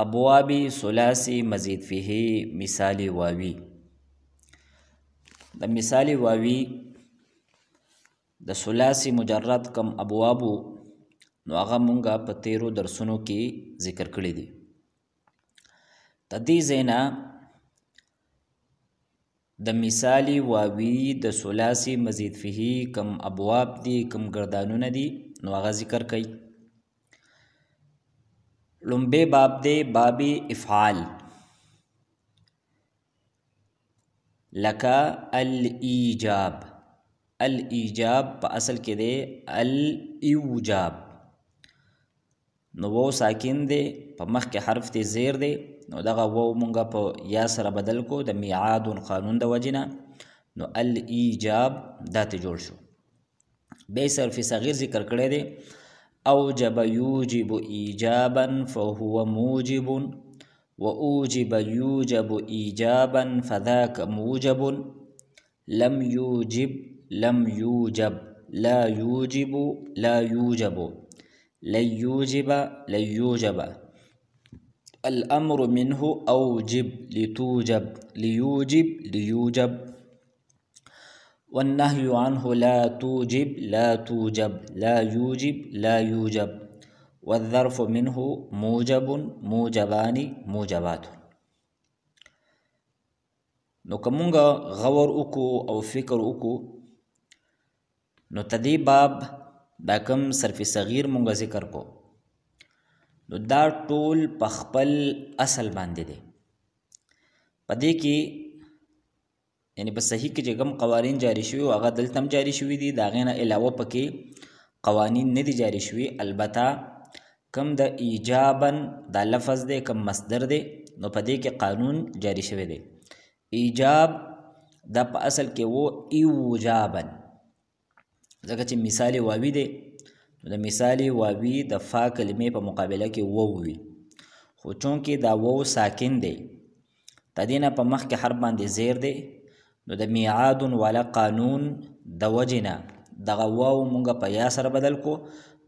ابواب ثلاثي مزید فيه مثال واوي. د مثال واوي د ثلاثي مجرد کم ابوابو نو هغه مونږه په تیرو درسونو کې ذکر کړی دي. د دې ځاینا د مثال واوي د ثلاثي مزید فيه کم ابواب دي، کم گردانونه دي، نو هغه ذکر کوي. لومبه باب دی باب افعال، لکه الایجاب. الایجاب په اصل کې دی الاوجاب، نو وو ساکن دی، په مخ کې حرف دی زیر دی، نو دغه وو مونږه په یا سره بدل کو د میعاد قانون د وجنه، نو الایجاب دا ته جوړ شو. بیا صرف صغیر ذکر کړی دی، اوجب یوجب ایجابا فهو موجب واوجب یوجب ایجابا فذاك موجب لم يوجب لم يوجب لا يوجب لا يوجب لن يوجب لن يوجب الأمر منه أوجب لتوجب ليوجب ليوجب والنهي عنه لا توجب لا توجب لا يوجب لا يوجب والظرف منه موجب موجبان موجبات. نو کومنګه غور وکړو او فکر وکړو نو تدی باب دا کم صرف صغیر مونږه ذکر کو، نو دا ټول په خپل اصل باندې دی. پدې کې یعنی په صحیح کې چې کوم قوانین جاری شوي هغه دلته هم جاری شوي دي، د هغې نه علاوه پکې قوانین نه دي جاری شوي. البته کم د ایجابن دا لفظ دی، کم مصدر دی، نو په دې کې قانون جاری شوی دی. ایجاب دا په اصل کې وو ایوجابن، ځکه چې مثال واوی دی، نو د مثال واوی د فا کلمې په مقابله کې وو وي، خو چونکې دا وو ساکن دی، تدینه په مخ کې حرف باندې زیر دی، نو د میعاد والا قانون د وجنه دغه واو مونږه په یا سره بدل کو،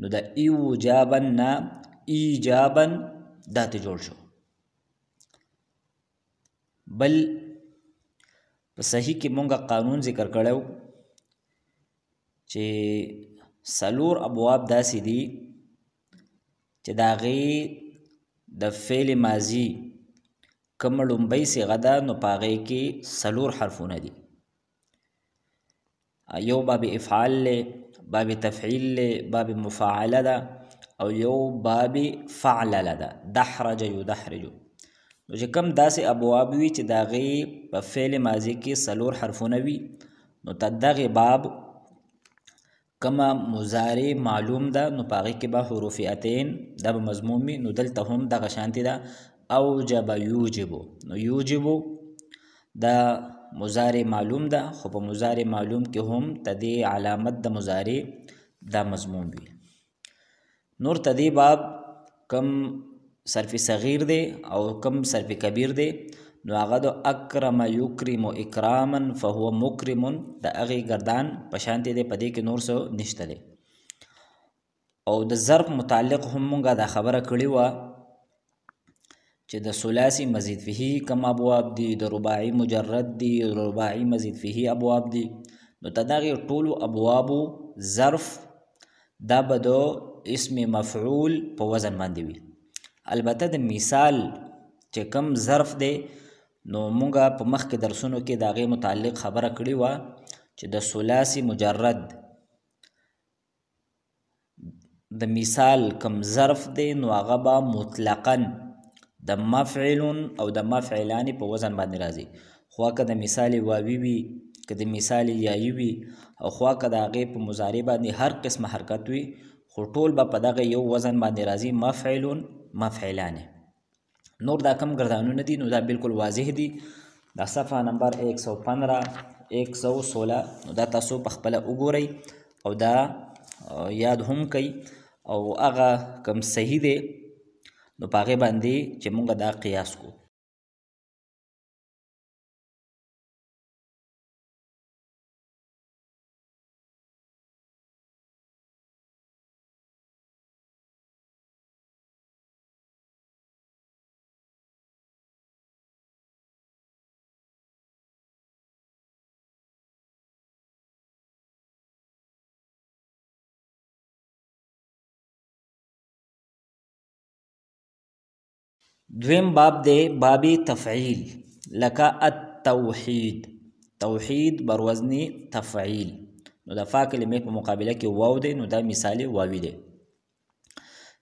نو د ایوجابن نه ایجابن دا ته جوړ شو. بل په صحیح کې مونږه قانون ذکر کړو چې سلور ابواب داسې دي چې د هغې د فعل ماضي کوم لومبۍ صیغه ده، نو په هغې کې سلور حرفونه دي. یو باب افعال لی، باب تفعیل لی، باب مفاعله ده، او یو باب فعلله ده، دحرج یدحرج. نو چې کوم داسې ابواب وي چې د هغې په فعل ماضي کې سلور حرفونه وي، نو دغې باب کما مضارع معلوم ده، نو په هغې کې به حروف اتین دا به مضموم وي. نو دلته هم دغه شانتې ده، اوجب یوجب، نو یوجب دا مضارع معلوم ده، خو په مضارع معلوم کې هم تدې علامت د مضارع دا مضموم وي. نور تدې باب کم صرف صغیر دی او کم صرف کبیر دی، نو هغه د اکرم یکرم اکراما فهو مکرم د هغې گردان په شانتې دی، په دې کې نور څه نشته دی. او د ظرف متعلق هم مونږه دا خبره کړې وه چې د ثلاثي مزید فيه کم ابواب دي، د رباعي مجرد دي، رباعي مزید فيه ابواب دي، نو د دغې ټولو ابوابو ظرف دا به د اسم مفعول په وزن باندې وي. البته د مثال چې کم ظرف دی، نو مونږه په مخکې درسونو کې د هغې متعلق خبره کړې وه چې د ثلاثي مجرد د مثال کم ظرف دی، نو هغه به مطلقاً د مفعل او د مفعلان په وزن باندې راځي، خو که د مثال واوی وي، که د مثال یایی وي، او خو که د هغې په مضارع باندې هر قسم حرکت وي، خو ټول به په دغه یو وزن باندې راځي، مفعل مفعلان. نور دا کم گردانونه دي، نو دا بالکل واضح دي. دا صفحه نمبر 115 116 نو دا تاسو په خپله وګورئ او دا یاد هم کوئ، او هغه کم صحیح دی نو په هغې باندې چې مونږ دا قیاس کو. دویم باب دی باب تفعیل لکه التوحید توحید بر وزن تفعیل نو د فا کلمې په مقابله کې واو دی نو دا مثال واوی دی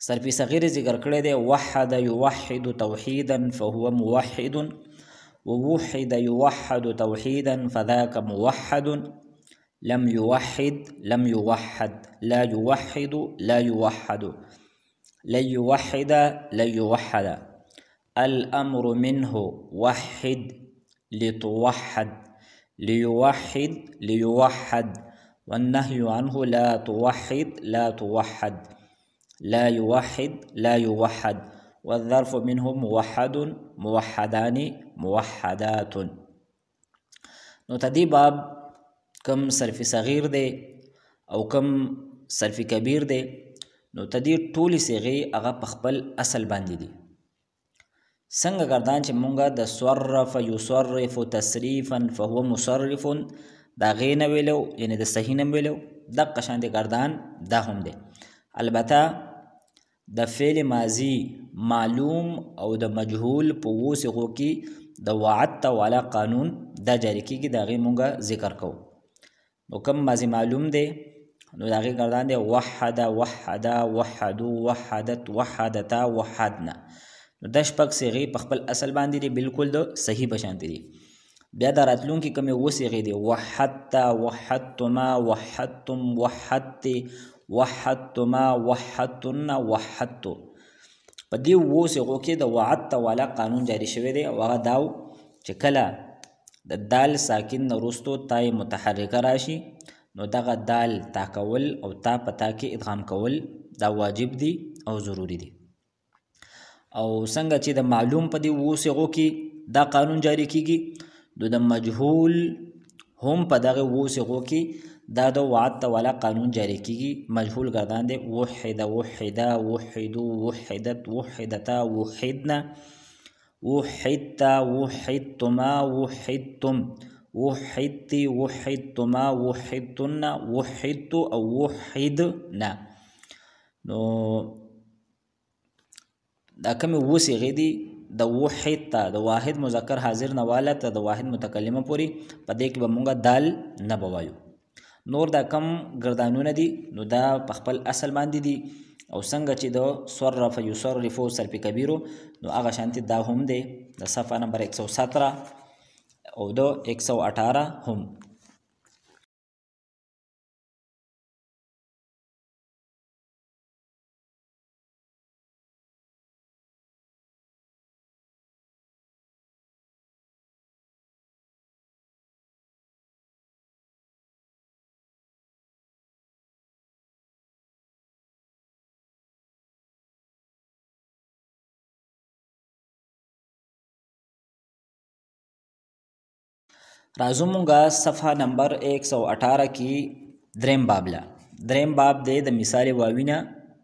صرفی صغیر ذکر کړی دی وحد یوحد توحیدا فهو موحد ووحد يوحد توحيدا فذاك موحد لم يوحد لم يوحد لا يوحد لا يوحد لن يوحد لن يوحد الأمر منه وحد لتوحد ليوحد ليوحد والنهي عنه لا توحد لا توحد لا يوحد لا يوحد والظرف منه موحد موحدان موحدات نو تدی باب کم صرف صغیر دی او کم صرف کبیر دی نو تدی ټولی صیغې هغه په خپل اصل باندې دي څنګه گردان چې مونږه د صرف یصرف تصریفا فهو مصرف دا غې نه ویلو یعنی د صحیح نه ویلو دغه شان دی گردان دا هم دی البته د فعل ماضی معلوم او د مجهول په وو صيغو کې د وعدت والا قانون دا جاری کیږي دا غي مونږه ذکر کوو نو کم ماضی معلوم دی نو دا غي گردان دی وحد وحدا وحدو وحدت وحدتا وحدنا نو د شپږ صيغې په خپل اصل باندې دي بالکل د صحیح بشانت دي بیا د راتلون کې کومه و صيغې دي وحدت وحدتما وحدتم وحدت وحدتما وحدتن وحدتو په دې وو صيغو کې د وعدت والا قانون جاری شوی دی او هغه داو چې کله د دال ساکن نورستو تای متحرکه راشي نو دغه دال تا کول او تا پتا کې ادغام کول دا واجب دي او ضروری دي او څنګه چې د معلوم په دې وو صيغو کې دا قانون جاری کیږي د مجهول هم په دغه وو صيغو کې دا د وعدت والا قانون جاری کیږي مجهول گردان دی وحد وحدا وحدو وحدت وحدتا وحدنا وحدت وحدتما وحدتم وحدت وحدتما وحدتن وحدت او وحدنا نو دا کوم و صيغې دي د وحد ته د واحد مذکر حاضر نواله ته د واحد متکلمه پوری په دې کې به مونږه دال نه بوایو نور دا کم گردانونه دي نو دا په خپل اصل باندې دي او څنګه چې د صرف یصرف صرف کبیرو نو هغه شانتي دا هم دی د صفحه نمبر 117 او د 118 هم راځو مونږه صفحه نمبر 118 کې دریم باب دی د مثال واوینه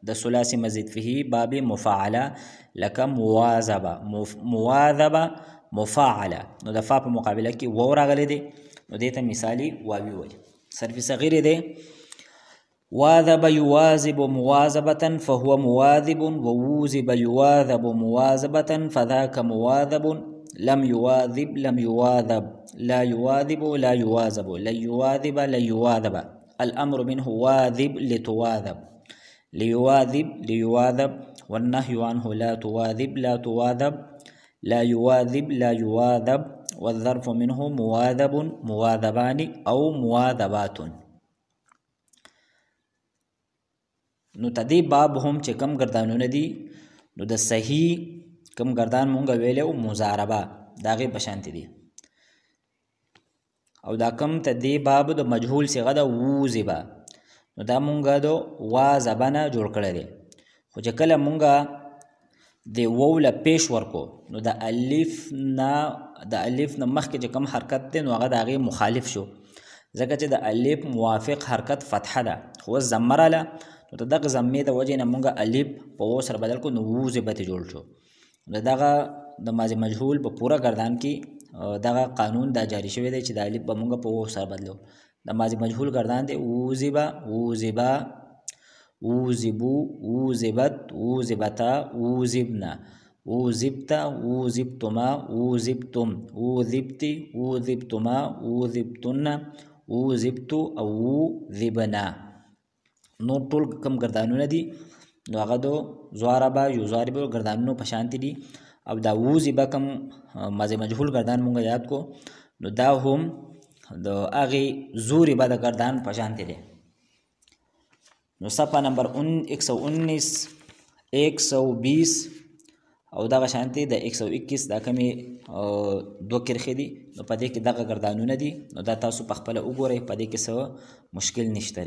د ثلاثی مزید فيه باب مفاعله لکه مواظبه مفاعله نو د فا په مقابله کې و راغلی دی نو دې ته مثالی واوی وایي صرف صغیر دی واظب يواظب مواظبة فهو مواظب وووزب يواظب مواظبة فذاك مواظب لم يواظب لم يواظب لا يواظب لا يواظب لن يواظب لا يواظب الأمر منه واظب لتواظب ليواظب ليواظب والنهي عنه لا تواظب لا تواظب لا يواظب لا يواظب والظرف منه مواظب مواظبان أو مواظبات نو تدی باب هم چې کم گردانونه دي نو د صحیح کم گردان مونږ ویلو مزاربه داغه بشانت دي او دا کم تدی باب د مجهول صيغه د ووزبا نو دا مونږه د واظبنه جوړ کړل دي خو چې کله مونږه د ووله پیش ورکو نو د الف نه مخکې چې کم حرکت دی نو هغه داغه مخالف شو ځکه چې د الف موافق حرکت فتحه ده خو زمراله نو دغه زمې د وجه نه مونږه الف په و سره بدل کو نو ووزبه ته جوړ شو دغه د ماضی مجهول په پورا گردان کې دغه قانون دا جاری شوی دی چې د الف به مونږ په و سره بدلو د ماضی مجهول گردان دی ووزبا ووزبا ووزبو ووزبت ووزبتا ووزبنا وزبت وزبتما وزبتم وذبت وذبتما وذبتن وذبت او وذبنا. نور ټول کم گردانونه دي نو هغه دو ضاربه یضارب گردانونو په شانتي دي. او دا وذب کم ماضي مجهول گردان مونږ یاد کو نو دا هم د هغه ضرب د گردان په شانتي دي. نو صفحه نمبر 119 120 او دغه شانتي د 121 دا کمی دو کرخې دي نو په دې کې دغه گردانونه دي نو دا تاسو په خپل وګورئ په دې کې څه مشکل نشته.